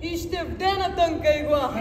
и ще вдена тънка игла.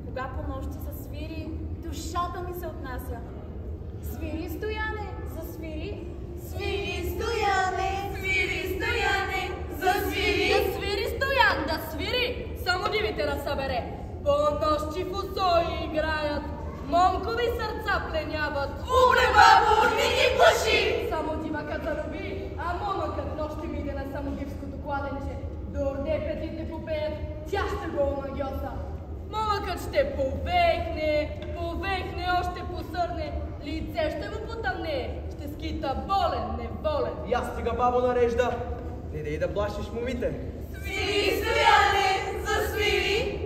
Кога по нощи засвири, душата ми се отнася. Свири, Стояне, засвири. Свири, Стояне, свири, Стояне, засвири. Да свири, Стоян, да свири, само дивите разсъбере. По нощи в усои играят, момкови сърца пленяват. Умре, бабо, не ги плаши! Само дивакът зароби, а момъкът нощи мине на самодивското кладенче. Дорде петите попеят, тя ще го омагьоса. Момъкът ще повехне, още посърне, лице ще му потъмне, ще скита болен, неволен. И аз стига, бабо, нарежда, не дей да плашиш момите. Свири, Стояне, засвири!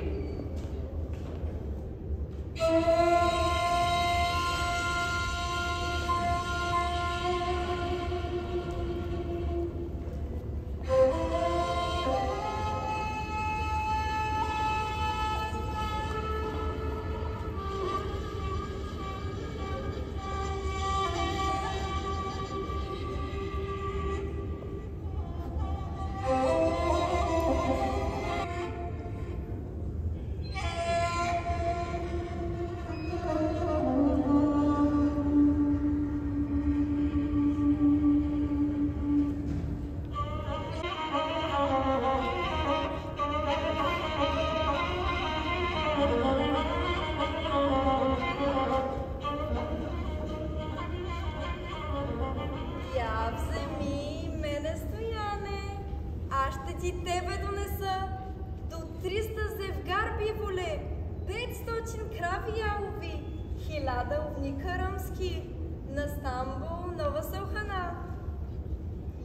Тебе донеса до 300 зевгарби воле, 500 крави ялови, 1000 овника ръмски, на Стамбул нова сълхана.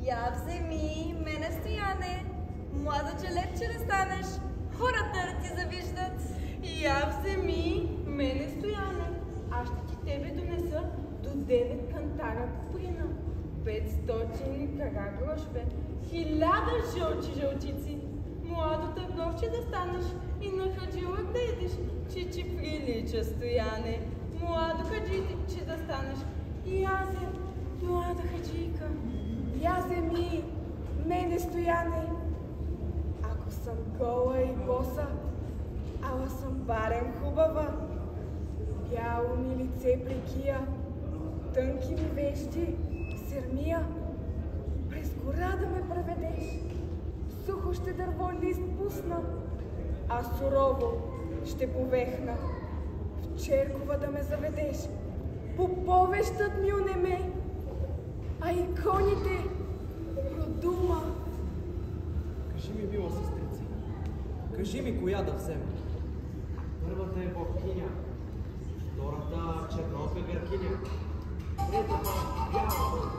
Я вземи мене, Стояне, младо челепче да станеш, хората да ти завиждат. Я вземи мене, Стояне, аз ще ти тебе донеса до 9 кантара куприна, 500 кара грошове, 1000 жълчи жълчици. Младо търговче да станеш и на хаджилък да идеш, че прилича, Стояне. Младо хаджиче да станеш и азе, млада хаджийка. Я вземи мене, Стояне, ако съм гола и боса, ала съм барем хубава. Бяло милите Овце прекия, тънки ми вещи, сермия. През гора да ме преведеш, сухо ще дърво лист пусна, а сурово ще повехна. В черкова да ме заведеш, поповещът ми онеме, а и коните продума. Кажи ми, мила сестрица, кажи ми коя да взема. Първата е бобкиня, втората чернока гъркиня, третата бяла.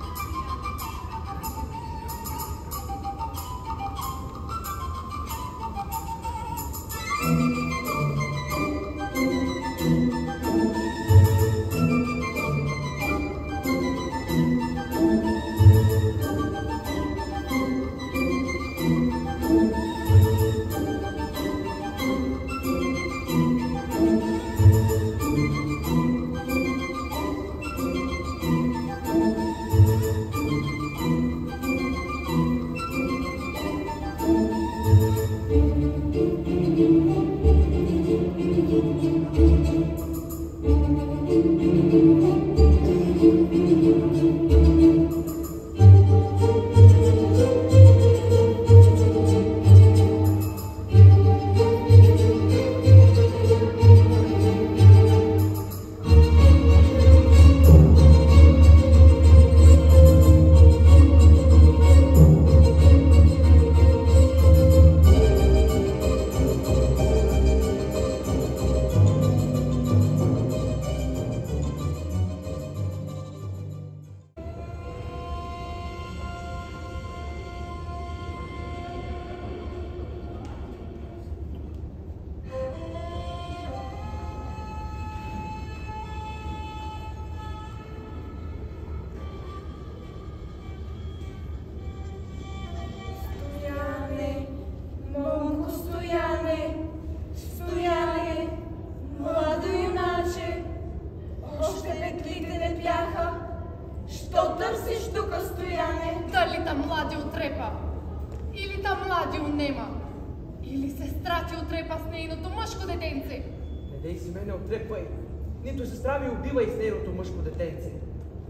Нито сестра ми убивай с нейното мъжко детенце.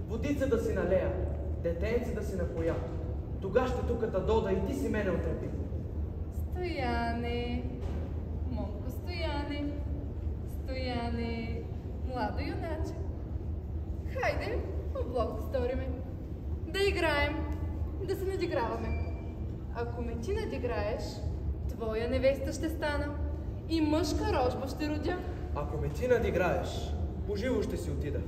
Водица да си налея, детенце да си напоя. Тога ще тук да дода и ти си мене отрепи. Стояне, момко Стояне, Стояне, младо юначе. Хайде, облог да сториме. Да играем, да се надиграваме. Ако ме ти надиграеш, твоя невеста ще стана и мъжка рожба ще родя. Ако ме ти надиграеш, поживо ще си отида.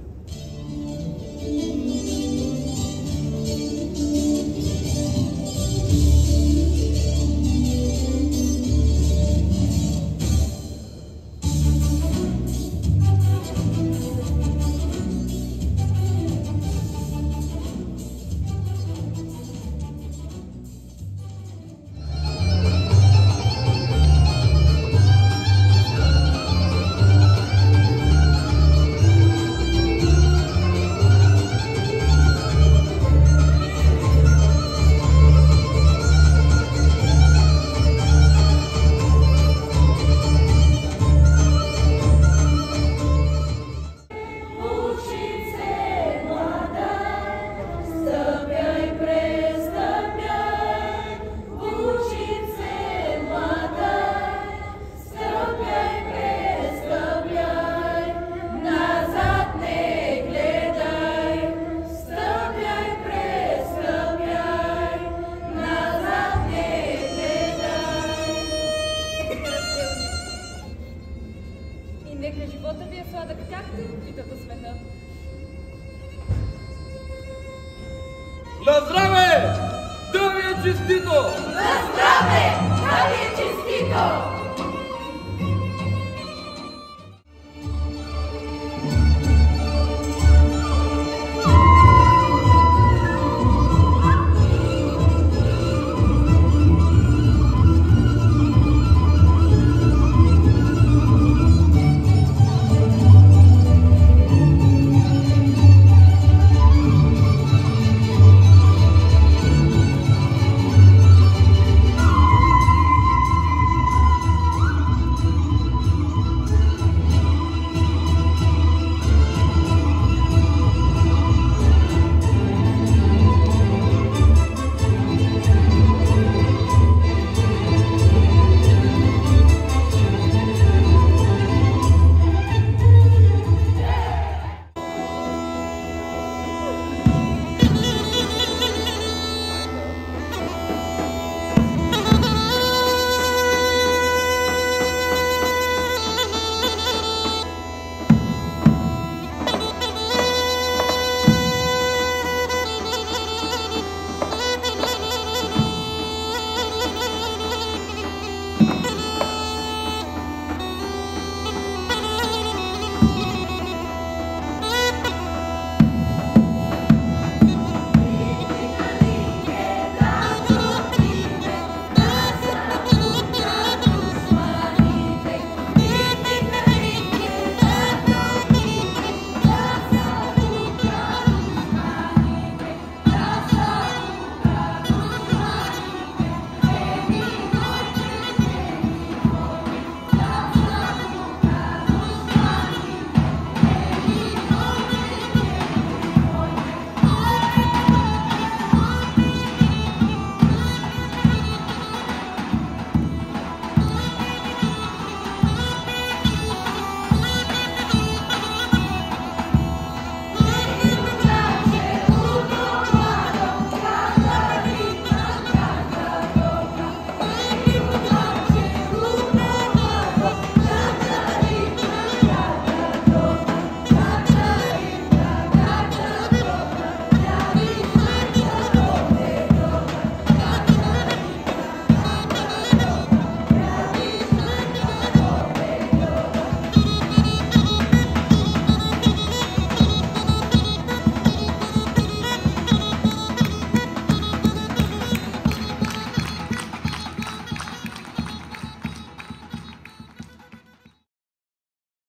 На здраве! Да ви е честито! На здраве! Да ви е честито!